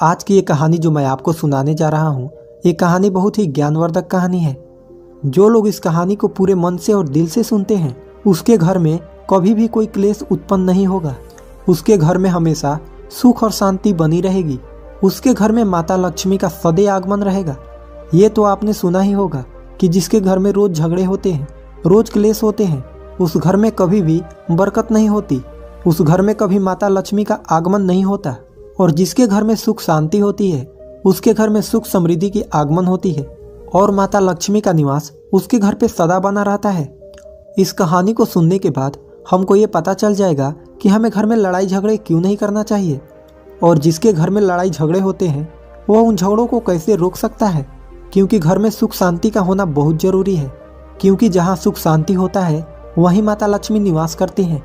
आज की ये कहानी जो मैं आपको सुनाने जा रहा हूँ, ये कहानी बहुत ही ज्ञानवर्धक कहानी है। जो लोग इस कहानी को पूरे मन से और दिल से सुनते हैं, उसके घर में कभी भी कोई क्लेश उत्पन्न नहीं होगा। उसके घर में हमेशा सुख और शांति बनी रहेगी। उसके घर में माता लक्ष्मी का सदैव आगमन रहेगा। ये तो आपने सुना ही होगा कि जिसके घर में रोज झगड़े होते हैं, रोज क्लेश होते हैं, उस घर में कभी भी बरकत नहीं होती। उस घर में कभी माता लक्ष्मी का आगमन नहीं होता। और जिसके घर में सुख शांति होती है, उसके घर में सुख समृद्धि की आगमन होती है और माता लक्ष्मी का निवास उसके घर पे सदा बना रहता है। इस कहानी को सुनने के बाद हमको ये पता चल जाएगा कि हमें घर में लड़ाई झगड़े क्यों नहीं करना चाहिए, और जिसके घर में लड़ाई झगड़े होते हैं वह उन झगड़ों को कैसे रोक सकता है। क्योंकि घर में सुख शांति का होना बहुत जरूरी है। क्योंकि जहाँ सुख शांति होता है वहीं माता लक्ष्मी निवास करती हैं।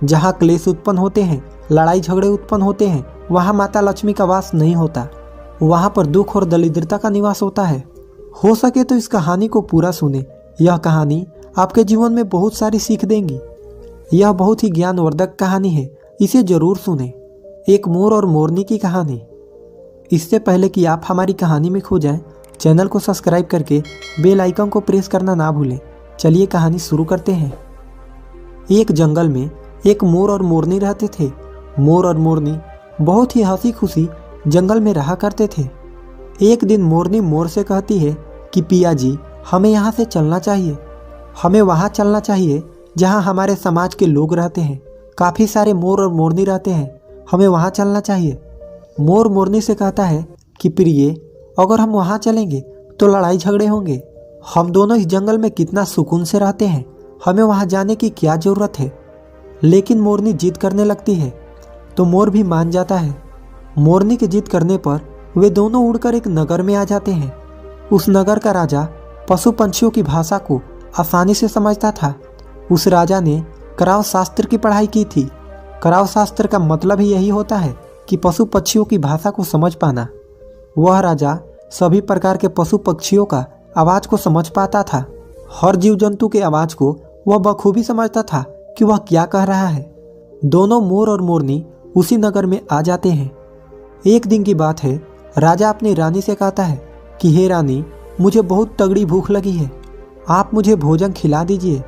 जहाँ क्लेश उत्पन्न होते हैं, लड़ाई झगड़े उत्पन्न होते हैं, वहाँ माता लक्ष्मी का वास नहीं होता। वहाँ पर दुख और दरिद्रता का निवास होता है। हो सके तो इस कहानी को पूरा सुने। यह कहानी आपके जीवन में बहुत सारी सीख देंगी। यह बहुत ही ज्ञानवर्धक कहानी है, इसे जरूर सुने। एक मोर और मोरनी की कहानी। इससे पहले कि आप हमारी कहानी में खो जाएं, चैनल को सब्सक्राइब करके बेल आइकन को प्रेस करना ना भूलें। चलिए कहानी शुरू करते हैं। एक जंगल में एक मोर और मोरनी रहते थे। मोर और मोरनी बहुत ही हंसी खुशी जंगल में रहा करते थे। एक दिन मोरनी मोर से कहती है कि पिया जी, हमें यहाँ से चलना चाहिए। हमें वहाँ चलना चाहिए जहाँ हमारे समाज के लोग रहते हैं। काफ़ी सारे मोर और मोरनी रहते हैं, हमें वहाँ चलना चाहिए। मोर मोरनी से कहता है कि प्रिय, अगर हम वहाँ चलेंगे तो लड़ाई झगड़े होंगे। हम दोनों इस जंगल में कितना सुकून से रहते हैं, हमें वहाँ जाने की क्या ज़रूरत है। लेकिन मोरनी जिद करने लगती है तो मोर भी मान जाता है। मोरनी के जिद करने पर वे दोनों उड़कर एक नगर में आ जाते हैं। उस नगर का राजा पशु पंछियों की भाषा को आसानी से समझता था। उस राजा ने कराव शास्त्र की पढ़ाई की थी। कराव शास्त्र का मतलब ही यही होता है कि पशु पक्षियों की भाषा को समझ पाना। वह राजा सभी प्रकार के पशु पक्षियों का आवाज़ को समझ पाता था। हर जीव जंतु के आवाज़ को वह बखूबी समझता था कि वह क्या कह रहा है। दोनों मोर और मोरनी उसी नगर में आ जाते हैं। एक दिन की बात है, राजा अपनी रानी से कहता है कि हे रानी, मुझे बहुत तगड़ी भूख लगी है, आप मुझे भोजन खिला दीजिए।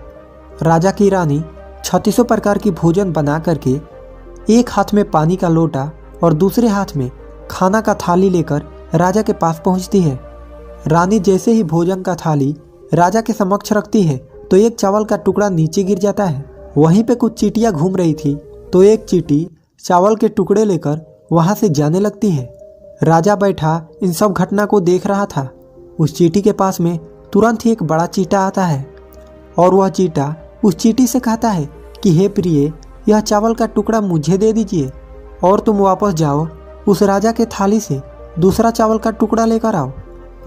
राजा की रानी 36 प्रकार की भोजन बना करके एक हाथ में पानी का लोटा और दूसरे हाथ में खाना का थाली लेकर राजा के पास पहुंचती है। रानी जैसे ही भोजन का थाली राजा के समक्ष रखती है तो एक चावल का टुकड़ा नीचे गिर जाता है। वहीं पे कुछ चींटियां घूम रही थी तो एक चींटी चावल के टुकड़े लेकर वहां से जाने लगती है। राजा बैठा इन सब घटना को देख रहा था। उस चींटी के पास में तुरंत ही एक बड़ा चींटा आता है और वह चींटा उस चींटी से कहता है कि हे प्रिय, यह चावल का टुकड़ा मुझे दे दीजिए और तुम वापस जाओ, उस राजा के थाली से दूसरा चावल का टुकड़ा लेकर आओ।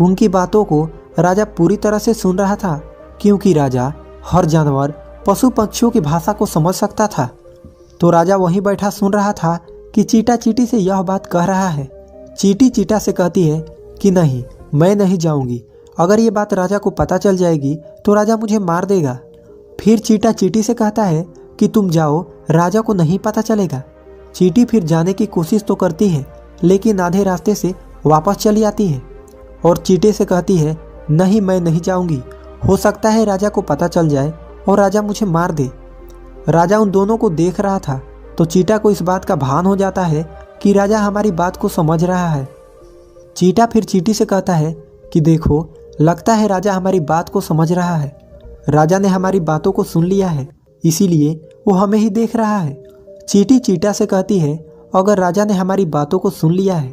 उनकी बातों को राजा पूरी तरह से सुन रहा था, क्योंकि राजा हर जानवर पशु पक्षियों की भाषा को समझ सकता था। तो राजा वहीं बैठा सुन रहा था कि चींटा चींटी से यह बात कह रहा है। चींटी चींटा से कहती है कि नहीं, मैं नहीं जाऊंगी। अगर ये बात राजा को पता चल जाएगी तो राजा मुझे मार देगा। फिर चींटा चींटी से कहता है कि तुम जाओ, राजा को नहीं पता चलेगा। चींटी फिर जाने की कोशिश तो करती है, लेकिन आधे रास्ते से वापस चली आती है और चींटे से कहती है नहीं, मैं नहीं जाऊंगी। हो सकता है राजा को पता चल जाए और राजा मुझे मार दे। राजा उन दोनों को देख रहा था तो चींटा को इस बात का भान हो जाता है कि राजा हमारी बात को समझ रहा है। चींटा फिर चींटी से कहता है कि देखो, लगता है राजा हमारी बात को समझ रहा है। राजा ने हमारी बातों को सुन लिया है, इसीलिए वो हमें ही देख रहा है। चींटी चींटा से कहती है अगर राजा ने हमारी बातों को सुन लिया है,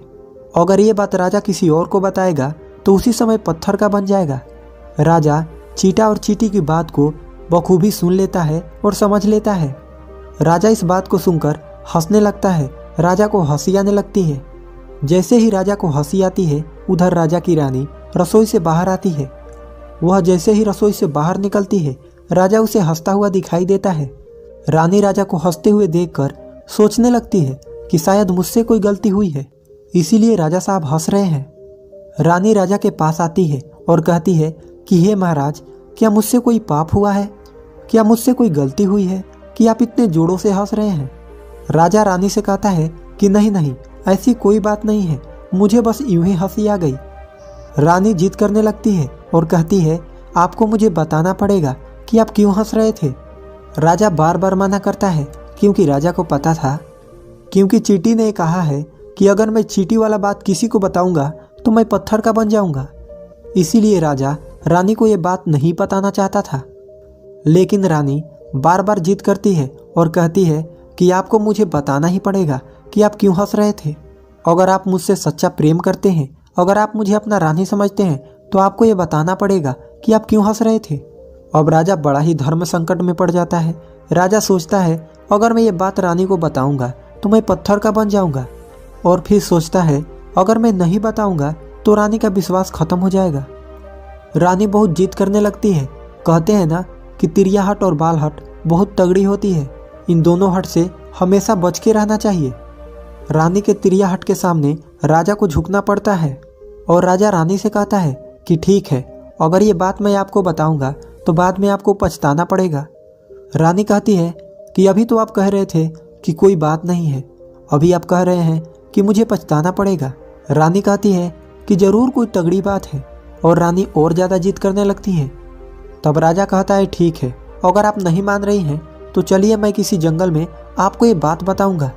अगर ये बात राजा किसी और को बताएगा तो उसी समय पत्थर का बन जाएगा। राजा चींटा और चींटी की बात को बखूबी सुन लेता है और समझ लेता है। राजा इस बात को सुनकर हंसने लगता है। राजा को हंसी आने लगती है। जैसे ही राजा को हंसी आती है, उधर राजा की रानी रसोई से बाहर आती है। वह जैसे ही रसोई से बाहर निकलती है, राजा उसे हंसता हुआ दिखाई देता है। रानी राजा को हंसते हुए देखकर सोचने लगती है कि शायद मुझसे कोई गलती हुई है, इसीलिए राजा साहब हंस रहे हैं। रानी राजा के पास आती है और कहती है कि हे महाराज, क्या मुझसे कोई पाप हुआ है? क्या मुझसे कोई गलती हुई है कि आप इतने जोरों से हंस रहे हैं? राजा रानी से कहता है कि नहीं नहीं, ऐसी कोई बात नहीं है, मुझे बस यूं ही हंसी आ गई। रानी जिद करने लगती है और कहती है, आपको मुझे बताना पड़ेगा कि आप क्यों हंस रहे थे। राजा बार बार मना करता है क्योंकि राजा को पता था, क्योंकि चींटी ने कहा है कि अगर मैं चींटी वाला बात किसी को बताऊंगा तो मैं पत्थर का बन जाऊंगा। इसीलिए राजा रानी को ये बात नहीं बताना चाहता था। लेकिन रानी बार बार जिद करती है और कहती है कि आपको मुझे बताना ही पड़ेगा कि आप क्यों हंस रहे थे। अगर आप मुझसे सच्चा प्रेम करते हैं, अगर आप मुझे अपना रानी समझते हैं, तो आपको ये बताना पड़ेगा कि आप क्यों हंस रहे थे। अब राजा बड़ा ही धर्म संकट में पड़ जाता है। राजा सोचता है, अगर मैं ये बात रानी को बताऊंगा तो मैं पत्थर का बन जाऊंगा, और फिर सोचता है अगर मैं नहीं बताऊंगा तो रानी का विश्वास खत्म हो जाएगा। रानी बहुत जिद करने लगती है। कहते हैं ना कि तिरिया हट और बाल हट बहुत तगड़ी होती है, इन दोनों हट से हमेशा बच के रहना चाहिए। रानी के तिरिया हट के सामने राजा को झुकना पड़ता है और राजा रानी से कहता है कि ठीक है, अगर ये बात मैं आपको बताऊंगा तो बाद में आपको पछताना पड़ेगा। रानी कहती है कि अभी तो आप कह रहे थे कि कोई बात नहीं है, अभी आप कह रहे हैं कि मुझे पछताना पड़ेगा। रानी कहती है कि जरूर कोई तगड़ी बात है, और रानी और ज़्यादा जिद करने लगती है। तब राजा कहता है, ठीक है, अगर आप नहीं मान रही हैं तो चलिए मैं किसी जंगल में आपको ये बात बताऊंगा।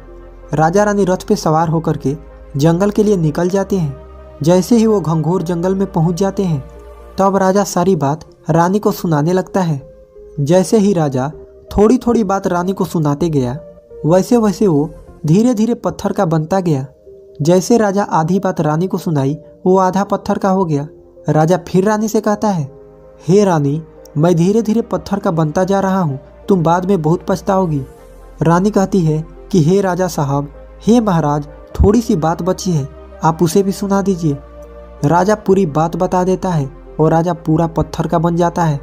राजा रानी रथ पे सवार होकर के जंगल के लिए निकल जाते हैं। जैसे ही वो घंघोर जंगल में पहुंच जाते हैं, तब राजा सारी बात रानी को सुनाने लगता है। जैसे ही राजा थोड़ी थोड़ी बात रानी को सुनाते गया, वैसे वैसे वो धीरे धीरे पत्थर का बनता गया। जैसे राजा आधी बात रानी को सुनाई, वो आधा पत्थर का हो गया। राजा फिर रानी से कहता है, हे रानी, मैं धीरे धीरे पत्थर का बनता जा रहा हूँ, तुम बाद में बहुत पछताओगी। रानी कहती है कि हे राजा साहब, हे महाराज, थोड़ी सी बात बची है, आप उसे भी सुना दीजिए। राजा पूरी बात बता देता है और राजा पूरा पत्थर का बन जाता है।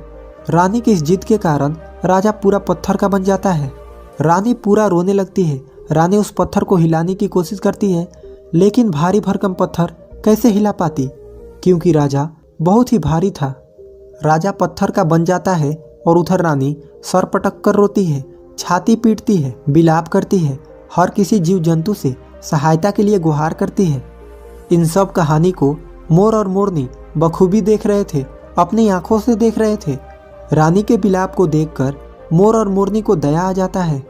रानी की इस जिद के कारण राजा पूरा पत्थर का बन जाता है। रानी पूरा रोने लगती है। रानी उस पत्थर को हिलाने की कोशिश करती है, लेकिन भारी भरकम पत्थर कैसे हिला पाती, क्योंकि राजा बहुत ही भारी था। राजा पत्थर का बन जाता है और उधर रानी सर पटक कर रोती है, छाती पीटती है, बिलाप करती है, हर किसी जीव जंतु से सहायता के लिए गुहार करती है। इन सब कहानी को मोर और मोरनी बखूबी देख रहे थे, अपनी आंखों से देख रहे थे। रानी के बिलाप को देखकर मोर और मोरनी को दया आ जाता है।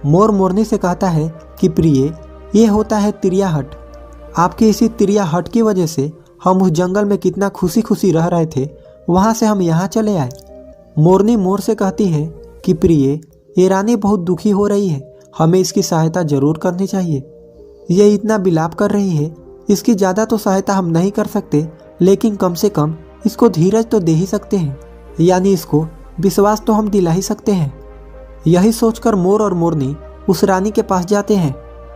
मोर मोरनी से कहता है कि प्रिय, ये होता है तिरिया हट। आपकी इसी तिरिया हट की वजह से हम उस जंगल में कितना खुशी खुशी रह रहे थे, वहाँ से हम यहाँ चले आए। मोरनी मोर से कहती है कि प्रिय, ये रानी बहुत दुखी हो रही है, हमें इसकी सहायता जरूर करनी चाहिए। ये इतना बिलाप कर रही है, इसकी ज़्यादा तो सहायता हम नहीं कर सकते, लेकिन कम से कम इसको धीरज तो दे ही सकते हैं, यानी इसको विश्वास तो हम दिला ही सकते हैं। यही सोचकर मोर और मोरनी उस रानी के पास जाते हैं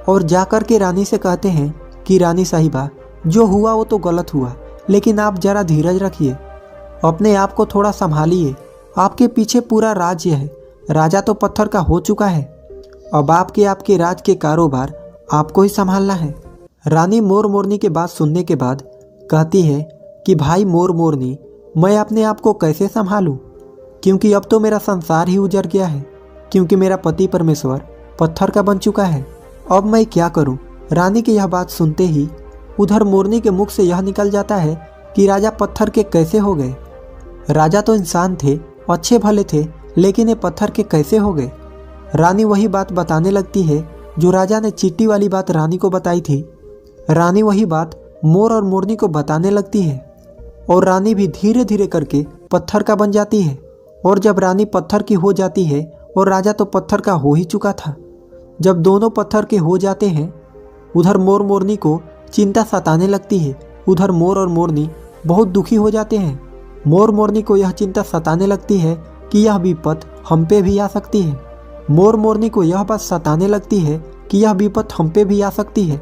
और जाकर के रानी से कहते हैं कि रानी साहिबा, जो हुआ वो तो गलत हुआ, लेकिन आप जरा धीरज रखिए, अपने आप को थोड़ा संभालिए। आपके पीछे पूरा राज्य है, राजा तो पत्थर का हो चुका है, अब आपके राज के कारोबार आपको ही संभालना है। रानी मोर मोरनी के बात सुनने के बाद कहती है कि भाई मोर मोरनी, मैं अपने आप को कैसे संभालूं, क्योंकि अब तो मेरा संसार ही उजड़ गया है, क्योंकि मेरा पति परमेश्वर पत्थर का बन चुका है। अब मैं क्या करूं? रानी की यह बात सुनते ही उधर मोरनी के मुख से यह निकल जाता है कि राजा पत्थर के कैसे हो गए। राजा तो इंसान थे, अच्छे भले थे, लेकिन ये पत्थर के कैसे हो गए। रानी वही बात बताने लगती है जो राजा ने चींटी वाली बात रानी को बताई थी। रानी वही बात मोर और मोरनी को बताने लगती है और रानी भी धीरे धीरे करके पत्थर का बन जाती है। और जब रानी पत्थर की हो जाती है और राजा तो पत्थर का हो ही चुका था, जब दोनों पत्थर के हो जाते हैं, उधर मोर मोरनी को चिंता सताने लगती है। उधर मोर और मोरनी बहुत दुखी हो जाते हैं। मोर मोरनी को यह चिंता सताने लगती है कि यह विपत हम पे भी आ सकती है। मोर मोरनी को यह बात सताने लगती है कि यह विपत हम पे भी आ सकती है,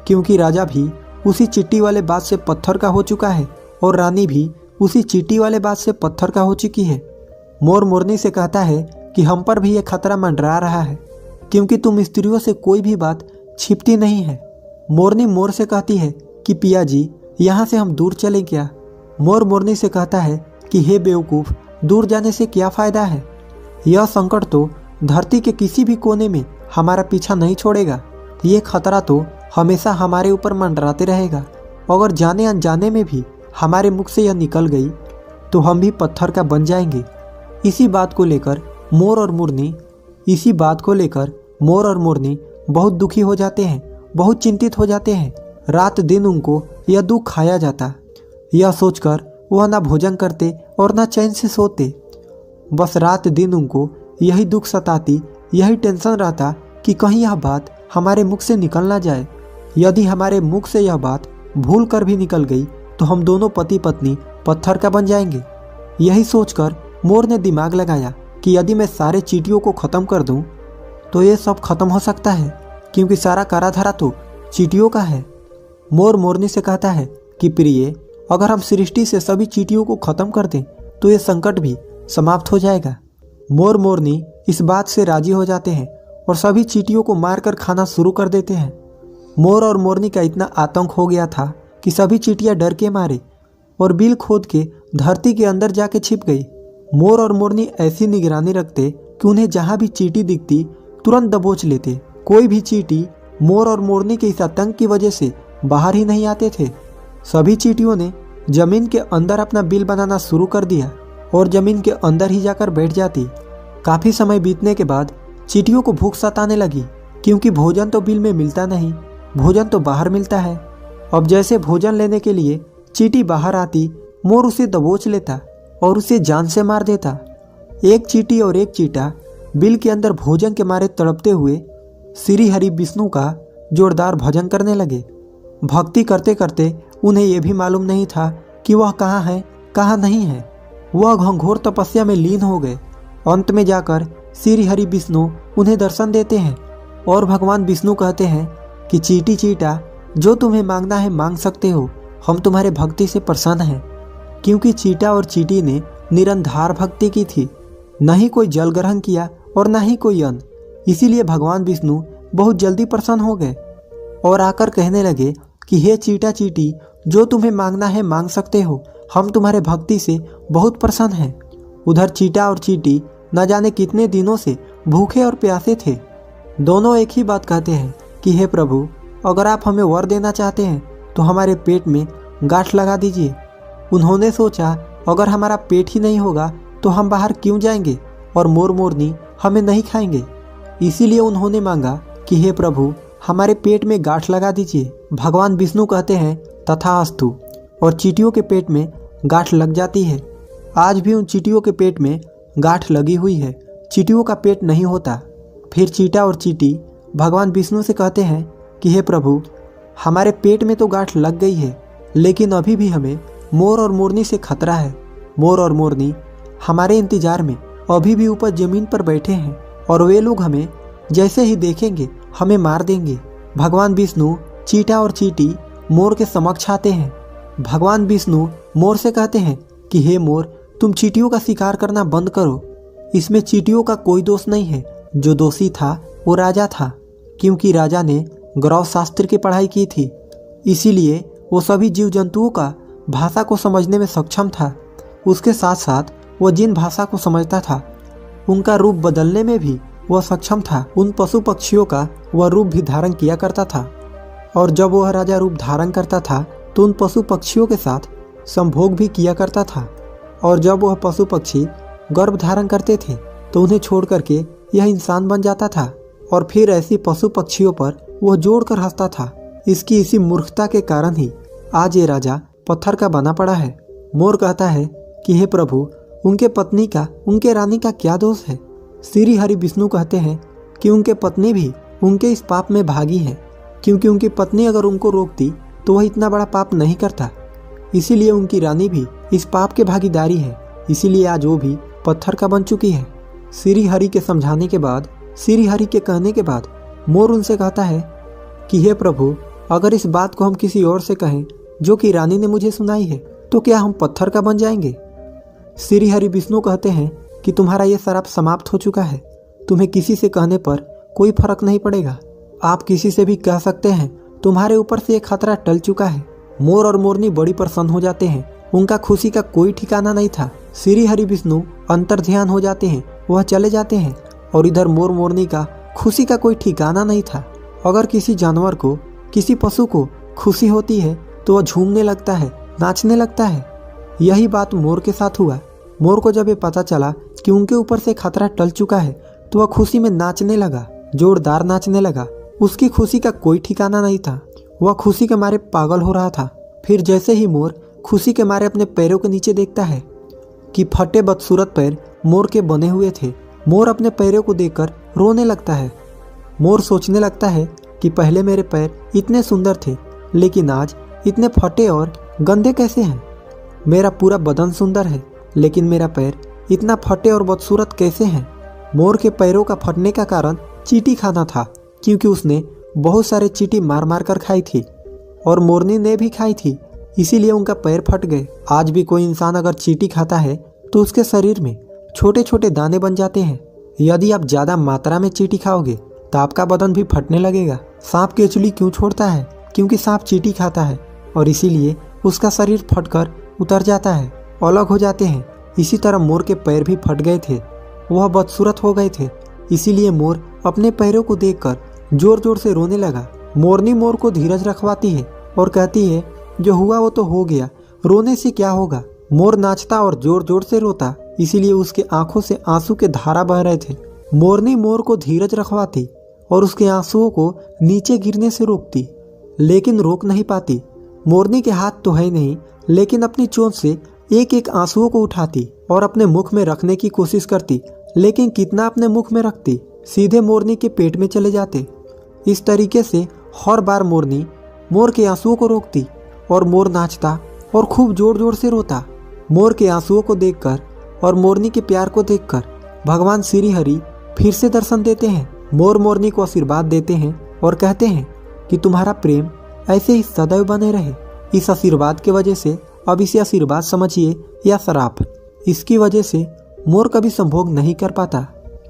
क्योंकि राजा भी उसी चींटी वाले बात से पत्थर का हो चुका है और रानी भी उसी चींटी वाले बात से पत्थर का हो चुकी है। मोर मोरनी से कहता है कि हम पर भी ये खतरा मंडरा रहा है, क्योंकि तुम स्त्रियों से कोई भी बात छिपती नहीं है। मोरनी मोर से कहती है कि पिया जी, यहाँ से हम दूर चलें क्या। मोर मोरनी से कहता है कि हे बेवकूफ़, दूर जाने से क्या फ़ायदा है, यह संकट तो धरती के किसी भी कोने में हमारा पीछा नहीं छोड़ेगा, ये खतरा तो हमेशा हमारे ऊपर मंडराते रहेगा। अगर जाने अनजाने में भी हमारे मुख से यह निकल गई तो हम भी पत्थर का बन जाएंगे। इसी बात को लेकर मोर और मोरनी बहुत दुखी हो जाते हैं, बहुत चिंतित हो जाते हैं। रात दिन उनको यह दुख खाया जाता। यह सोचकर वह ना भोजन करते और ना चैन से सोते। बस रात दिन उनको यही दुख सताती, यही टेंशन रहता कि कहीं यह बात हमारे मुख से निकल ना जाए। यदि हमारे मुख से यह बात भूल कर भी निकल गई तो हम दोनों पति पत्नी पत्थर का बन जाएंगे। यही सोचकर मोर ने दिमाग लगाया कि यदि मैं सारे चींटियों को ख़त्म कर दूं तो ये सब खत्म हो सकता है, क्योंकि सारा काराधारा तो चींटियों का है। मोर मोरनी से कहता है कि प्रिय, अगर हम सृष्टि से सभी चींटियों को खत्म कर दें तो ये संकट भी समाप्त हो जाएगा। मोर मोरनी इस बात से राजी हो जाते हैं और सभी चींटियों को मारकर खाना शुरू कर देते हैं। मोर और मोरनी का इतना आतंक हो गया था कि सभी चींटियां डर के मारे और बिल खोद के धरती के अंदर जाके छिप गई। मोर और मोरनी ऐसी निगरानी रखते कि उन्हें जहां भी चींटी दिखती तुरंत दबोच लेते। कोई भी चींटी मोर और मोरनी के इस आतंक की वजह से बाहर ही नहीं आते थे। सभी चींटियों ने जमीन के अंदर अपना बिल बनाना शुरू कर दिया और जमीन के अंदर ही जाकर बैठ जाती। काफी समय बीतने के बाद चींटियों को भूख सताने लगी, क्योंकि भोजन तो बिल में मिलता नहीं, भोजन तो बाहर मिलता है। अब जैसे भोजन लेने के लिए चींटी बाहर आती, मोर उसे दबोच लेता और उसे जान से मार देता। एक चींटी और एक चींटा बिल के अंदर भोजन के मारे तड़पते हुए श्री हरि विष्णु का जोरदार भजन करने लगे। भक्ति करते करते उन्हें यह भी मालूम नहीं था कि वह कहाँ है कहाँ नहीं है। वह घंघोर तपस्या में लीन हो गए। अंत में जाकर श्री हरि विष्णु उन्हें दर्शन देते हैं और भगवान विष्णु कहते हैं कि चींटी चींटा, जो तुम्हें मांगना है मांग सकते हो, हम तुम्हारे भक्ति से प्रसन्न हैं। क्योंकि चींटा और चींटी ने निरंधार भक्ति की थी, न ही कोई जल ग्रहण किया और न ही कोई अन्न। इसीलिए भगवान विष्णु बहुत जल्दी प्रसन्न हो गए और आकर कहने लगे कि हे चींटा चींटी, जो तुम्हें मांगना है मांग सकते हो, हम तुम्हारे भक्ति से बहुत प्रसन्न हैं। उधर चींटा और चींटी न जाने कितने दिनों से भूखे और प्यासे थे। दोनों एक ही बात कहते हैं कि हे प्रभु, अगर आप हमें वर देना चाहते हैं तो हमारे पेट में गांठ लगा दीजिए। उन्होंने सोचा, अगर हमारा पेट ही नहीं होगा तो हम बाहर क्यों जाएंगे और मोर मोरनी हमें नहीं खाएंगे। इसीलिए उन्होंने मांगा कि हे प्रभु, हमारे पेट में गांठ लगा दीजिए। भगवान विष्णु कहते हैं तथास्तु, और चींटियों के पेट में गांठ लग जाती है। आज भी उन चींटियों के पेट में गांठ लगी हुई है। चींटियों का पेट नहीं होता। फिर चींटा और चींटी भगवान विष्णु से कहते हैं कि हे प्रभु, हमारे पेट में तो गांठ लग गई है, लेकिन अभी भी हमें मोर और मोरनी से खतरा है। मोर और मोरनी हमारे इंतजार में अभी भी ऊपर जमीन पर बैठे हैं और वे लोग हमें जैसे ही देखेंगे हमें मार देंगे। भगवान विष्णु चींटा और चींटी मोर के समक्ष आते हैं। भगवान विष्णु मोर से कहते हैं कि हे मोर, तुम चींटियों का शिकार करना बंद करो। इसमें चींटियों का कोई दोष नहीं है। जो दोषी था वो राजा था, क्योंकि राजा ने गौरव शास्त्र की पढ़ाई की थी। इसीलिए वो सभी जीव जंतुओं का भाषा को समझने में सक्षम था। उसके साथ साथ वह जिन भाषा को समझता था उनका रूप बदलने में भी वह सक्षम था। उन पशु पक्षियों का वह रूप भी धारण किया करता था, और जब वह राजा रूप धारण करता था तो उन पशु पक्षियों के साथ संभोग भी किया करता था। और जब वह पशु पक्षी गर्भ धारण करते थे तो उन्हें छोड़ करके यह इंसान बन जाता था, और फिर ऐसी पशु पक्षियों पर वह जोड़कर हंसता था। इसकी इसी मूर्खता के कारण ही आज ये राजा पत्थर का बना पड़ा है। मोर कहता है कि हे प्रभु, उनके पत्नी का, उनके रानी का क्या दोष है। श्री हरि विष्णु कहते हैं कि उनके पत्नी भी उनके इस पाप में भागी है, क्योंकि उनकी पत्नी अगर उनको रोकती तो वह इतना बड़ा पाप नहीं करता। इसीलिए उनकी रानी भी इस पाप के भागीदारी है। इसीलिए आज वो भी पत्थर का बन चुकी है। श्री हरि के समझाने के बाद, श्री हरि के कहने के बाद मोर उनसे कहता है कि हे प्रभु, अगर इस बात को हम किसी और से कहें जो कि रानी ने मुझे सुनाई है, तो क्या हम पत्थर का बन जाएंगे। श्री हरि विष्णु कहते हैं कि तुम्हारा यह श्राप समाप्त हो चुका है। तुम्हें किसी से कहने पर कोई फर्क नहीं पड़ेगा। आप किसी से भी कह सकते हैं, तुम्हारे ऊपर से एक खतरा टल चुका है। मोर और मोरनी बड़ी प्रसन्न हो जाते हैं। उनका खुशी का कोई ठिकाना नहीं था। श्री हरि विष्णु अंतर ध्यान हो जाते हैं, वह चले जाते हैं, और इधर मोर मोरनी का खुशी का कोई ठिकाना नहीं था। अगर किसी जानवर को किसी पशु को खुशी होती है तो वह झूमने लगता है, नाचने लगता है। यही बात मोर के साथ हुआ। मोर को जब ये पता चला कि उनके ऊपर से खतरा टल चुका है तो वह खुशी में नाचने लगा, जोरदार नाचने लगा। उसकी खुशी का कोई ठिकाना नहीं था, वह खुशी के मारे पागल हो रहा था। फिर जैसे ही मोर खुशी के मारे अपने पैरों के नीचे देखता है कि फटे बदसूरत पैर मोर के बने हुए थे, मोर अपने पैरों को देखकर रोने लगता है। मोर सोचने लगता है कि पहले मेरे पैर इतने सुंदर थे, लेकिन आज इतने फटे और गंदे कैसे हैं। मेरा पूरा बदन सुंदर है, लेकिन मेरा पैर इतना फटे और बदसूरत कैसे हैं। मोर के पैरों का फटने का कारण चींटी खाना था, क्योंकि उसने बहुत सारे चींटी मार मार कर खाई थी और मोरनी ने भी खाई थी, इसीलिए उनका पैर फट गए। आज भी कोई इंसान अगर चींटी खाता है तो उसके शरीर में छोटे छोटे दाने बन जाते हैं। यदि आप ज़्यादा मात्रा में चींटी खाओगे तो आपका बदन भी फटने लगेगा। सांप केचुली क्यों छोड़ता है? क्योंकि सांप चींटी खाता है और इसीलिए उसका शरीर फटकर उतर जाता है, अलग हो जाते हैं। इसी तरह मोर के पैर भी फट गए थे, वह बदसूरत हो गए थे। इसीलिए मोर अपने पैरों को देखकर जोर जोर से रोने लगा। मोरनी मोर को धीरज रखवाती है और कहती है, जो हुआ वो तो हो गया, रोने से क्या होगा। मोर नाचता और जोर जोर से रोता, इसीलिए उसके आंखों से आंसू के धारा बह रहे थे। मोरनी मोर को धीरज रखवाती और उसके आंसुओं को नीचे गिरने से रोकती, लेकिन रोक नहीं पाती। मोरनी के हाथ तो है नहीं, लेकिन अपनी चोंच से एक एक आंसुओं को उठाती और अपने मुख में रखने की कोशिश करती, लेकिन कितना अपने मुख में रखती, सीधे मोरनी के पेट में चले जाते। इस तरीके से हर बार मोरनी मोर के आंसुओं को रोकती और मोर नाचता और खूब जोर जोर से रोता। मोर के आंसुओं को देखकर और मोरनी के प्यार को देखकर भगवान श्री हरि फिर से दर्शन देते हैं। मोर मोरनी को आशीर्वाद देते हैं और कहते हैं कि तुम्हारा प्रेम ऐसे ही सदैव बने रहे। इस आशीर्वाद के वजह से अब इसे आशीर्वाद समझिए या श्राप। इसकी वजह से मोर कभी संभोग नहीं कर पाता,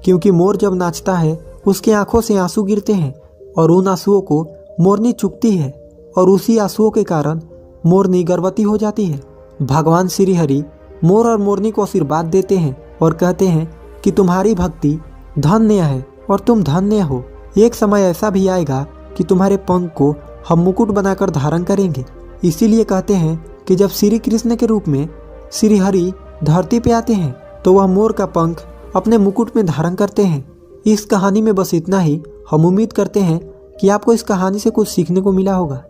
क्योंकि मोर जब नाचता है उसके आंखों से आंसू गिरते हैं और उन आंसुओं को मोरनी चुगती है और उसी आंसुओं के कारण मोरनी गर्भवती हो जाती है। भगवान श्री हरि मोर और मोरनी को आशीर्वाद देते हैं और कहते हैं कि तुम्हारी भक्ति धन्य है और तुम धन्य हो। एक समय ऐसा भी आएगा कि तुम्हारे पंख को हम मुकुट बनाकर धारण करेंगे। इसीलिए कहते हैं कि जब श्री कृष्ण के रूप में श्री हरि धरती पे आते हैं तो वह मोर का पंख अपने मुकुट में धारण करते हैं। इस कहानी में बस इतना ही। हम उम्मीद करते हैं कि आपको इस कहानी से कुछ सीखने को मिला होगा।